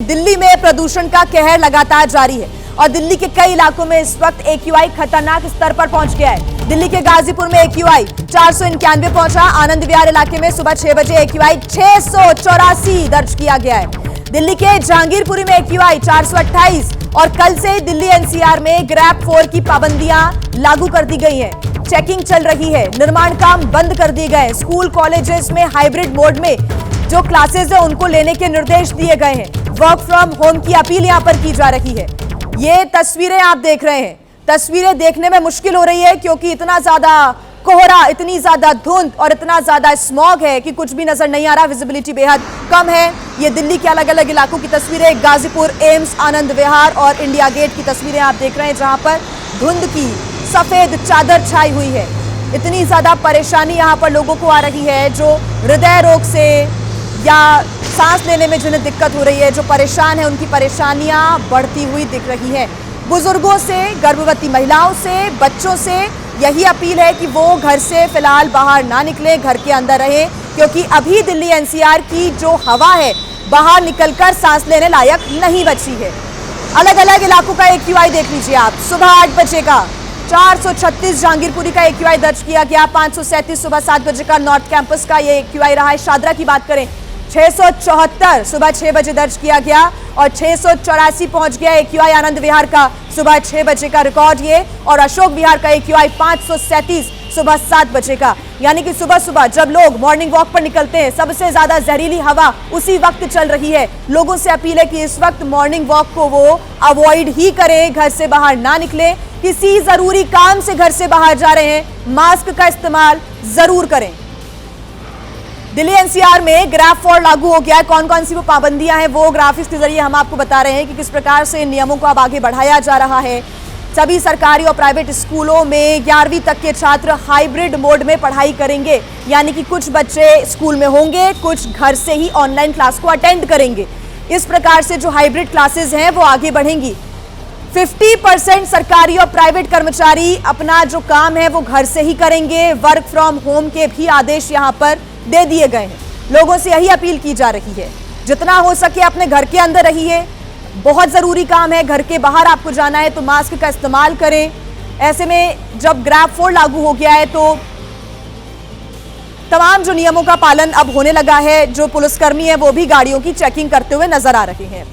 दिल्ली में प्रदूषण का कहर लगातार जारी है और दिल्ली के कई इलाकों में इस वक्त AQI खतरनाक स्तर पर पहुंच गया है। दिल्ली के गाजीपुर में AQI 491 पहुंचा। आनंद विहार इलाके में सुबह 6 बजे AQI 684 दर्ज किया गया है। दिल्ली के जहांगीरपुरी में AQI 428 और कल से दिल्ली NCR में ग्रैप 4 की पाबंदियां लागू कर दी गई हैं। चेकिंग चल रही है, निर्माण काम बंद कर दिए गए। स्कूल कॉलेजेस में हाइब्रिड मोड में जो क्लासेस है उनको लेने के निर्देश दिए गए हैं। वर्क फ्रॉम होम की अपील यहां पर की जा रही है। ये तस्वीरें आप देख रहे हैं, तस्वीरें देखने में मुश्किल हो रही है क्योंकि इतना ज्यादा कोहरा, इतनी ज्यादा धुंध और इतना ज्यादा स्मॉग है कि कुछ भी नजर नहीं आ रहा। विजिबिलिटी बेहद कम है। ये दिल्ली के अलग अलग इलाकों की तस्वीरें, गाजीपुर, एम्स, आनंद विहार और इंडिया गेट की तस्वीरें आप देख रहे हैं, जहां पर धुंध की सफेद चादर छाई हुई है। इतनी ज्यादा परेशानी यहां पर लोगों को आ रही है जो हृदय रोग से या सांस लेने में जिन्हें दिक्कत हो रही है, जो परेशान है, उनकी परेशानियां बढ़ती हुई दिख रही हैं। बुजुर्गों से, गर्भवती महिलाओं से, बच्चों से यही अपील है कि वो घर से फिलहाल बाहर ना निकले, घर के अंदर रहें, क्योंकि अभी दिल्ली NCR की जो हवा है बाहर निकलकर सांस लेने लायक नहीं बची है। अलग अलग इलाकों का AQI देख लीजिए आप। सुबह 8 बजे का 436 जहांगीरपुरी का AQI दर्ज किया गया। 537 सुबह 7 बजे का नॉर्थ कैंपस का ये AQI रहा है। शादरा की बात करें, 674 सुबह 6 बजे दर्ज किया गया और 684 पहुंच गया AQI आनंद विहार का सुबह 6 बजे का रिकॉर्ड ये। और अशोक विहार का AQI 537 सुबह 7 बजे का। यानी कि सुबह सुबह जब लोग मॉर्निंग वॉक पर निकलते हैं, सबसे ज्यादा जहरीली हवा उसी वक्त चल रही है। लोगों से अपील है कि इस वक्त मॉर्निंग वॉक को वो अवॉइड ही करें, घर से बाहर ना निकलें। किसी जरूरी काम से घर से बाहर जा रहे हैं, मास्क का इस्तेमाल जरूर करें। दिल्ली NCR में ग्रैप 4 लागू हो गया है। कौन कौन सी वो पाबंदियां हैं वो ग्राफिक्स के जरिए हम आपको बता रहे हैं कि किस प्रकार से इन नियमों को अब आगे बढ़ाया जा रहा है। सभी सरकारी और प्राइवेट स्कूलों में 11वीं तक के छात्र हाइब्रिड मोड में पढ़ाई करेंगे, यानी कि कुछ बच्चे स्कूल में होंगे, कुछ घर से ही ऑनलाइन क्लास को अटेंड करेंगे। इस प्रकार से जो हाइब्रिड क्लासेस हैं वो आगे बढ़ेंगी। 50% सरकारी और प्राइवेट कर्मचारी अपना जो काम है वो घर से ही करेंगे। वर्क फ्रॉम होम के भी आदेश यहां पर दे दिए गए हैं। लोगों से यही अपील की जा रही है, जितना हो सके अपने घर के अंदर रहिए। बहुत जरूरी काम है, घर के बाहर आपको जाना है तो मास्क का इस्तेमाल करें। ऐसे में जब ग्रैप 4 लागू हो गया है तो तमाम जो नियमों का पालन अब होने लगा है। जो पुलिसकर्मी है वो भी गाड़ियों की चेकिंग करते हुए नजर आ रहे हैं।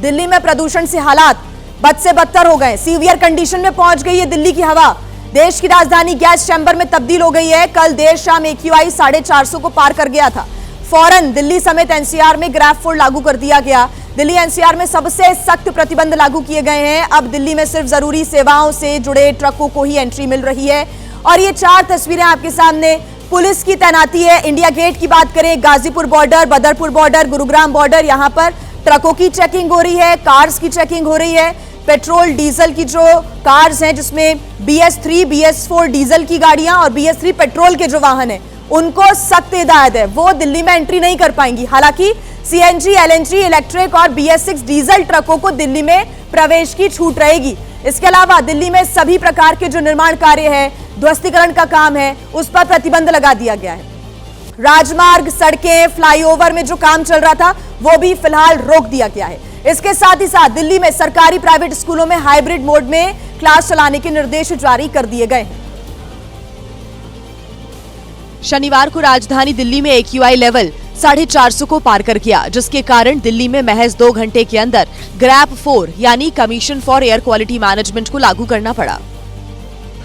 दिल्ली में प्रदूषण से हालात बद से बदतर हो गए। सीवियर कंडीशन में पहुंच गई है दिल्ली की हवा। देश की राजधानी गैस चैम्बर में तब्दील हो गई है। कल देर शाम AQI 450 को पार कर गया था। फौरन दिल्ली समेत NCR में ग्रैप 4 लागू कर दिया गया। दिल्ली NCR में सबसे सख्त प्रतिबंध लागू किए गए हैं। अब दिल्ली में सिर्फ जरूरी सेवाओं से जुड़े ट्रकों को ही एंट्री मिल रही है। और ये 4 तस्वीरें आपके सामने। पुलिस की तैनाती है। इंडिया गेट की बात करें, Ghazipur border, Badarpur border, Gurugram border, यहाँ पर ट्रकों की चेकिंग हो रही है, कार्स की चेकिंग हो रही है। पेट्रोल डीजल की जो कार्स हैं, जिसमें BS3, BS4 डीजल की गाड़ियां और BS3 पेट्रोल के जो वाहन हैं, उनको सख्त हिदायत है, वो दिल्ली में एंट्री नहीं कर पाएंगी। हालांकि CNG, LNG, इलेक्ट्रिक और BS6 डीजल ट्रकों को दिल्ली में प्रवेश की छूट रहेगी। इसके अलावा दिल्ली में सभी प्रकार के जो निर्माण कार्य है, ध्वस्तीकरण का काम है, उस पर प्रतिबंध लगा दिया गया है। राजमार्ग, सड़कें, फ्लाईओवर में जो काम चल रहा था वो भी फिलहाल रोक दिया गया है। इसके साथ ही साथ दिल्ली में सरकारी प्राइवेट स्कूलों में हाइब्रिड मोड में क्लास चलाने के निर्देश जारी कर दिए गए हैं। शनिवार को राजधानी दिल्ली में AQI लेवल 450 को पार कर गया, जिसके कारण दिल्ली में महज 2 घंटे के अंदर ग्रैप 4 यानी commission for air quality management को लागू करना पड़ा।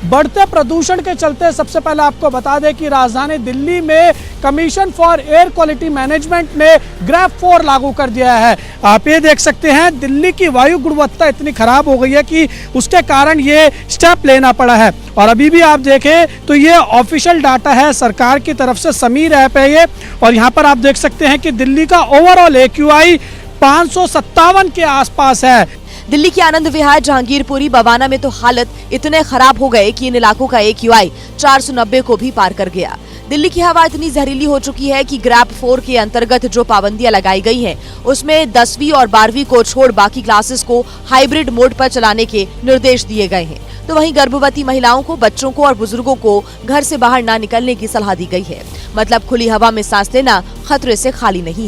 बढ़ते प्रदूषण के चलते सबसे पहले आपको बता दें कि राजधानी दिल्ली में commission for air quality management ने ग्रैप 4 लागू कर दिया है। आप ये देख सकते हैं, दिल्ली की वायु गुणवत्ता इतनी खराब हो गई है कि उसके कारण ये स्टेप लेना पड़ा है। और अभी भी आप देखें तो ये ऑफिशियल डाटा है सरकार की तरफ से, समीर ऐप है ये। और यहाँ पर आप देख सकते हैं कि दिल्ली का ओवरऑल AQI 557 के आसपास है। दिल्ली के आनंद विहार, जहांगीरपुरी, बवाना में तो हालत इतने खराब हो गए कि इन इलाकों का AQI 490 को भी पार कर गया। दिल्ली की हवा इतनी जहरीली हो चुकी है कि ग्रैप 4 के अंतर्गत जो पाबंदियां लगाई गई हैं, उसमें 10वीं और 12वीं को छोड़ बाकी क्लासेस को हाइब्रिड मोड पर चलाने के निर्देश दिए गए हैं। तो वहीं गर्भवती महिलाओं को, बच्चों को और बुजुर्गों को घर से बाहर ना निकलने की सलाह दी गई है। मतलब खुली हवा में सांस लेना खतरे से खाली नहीं।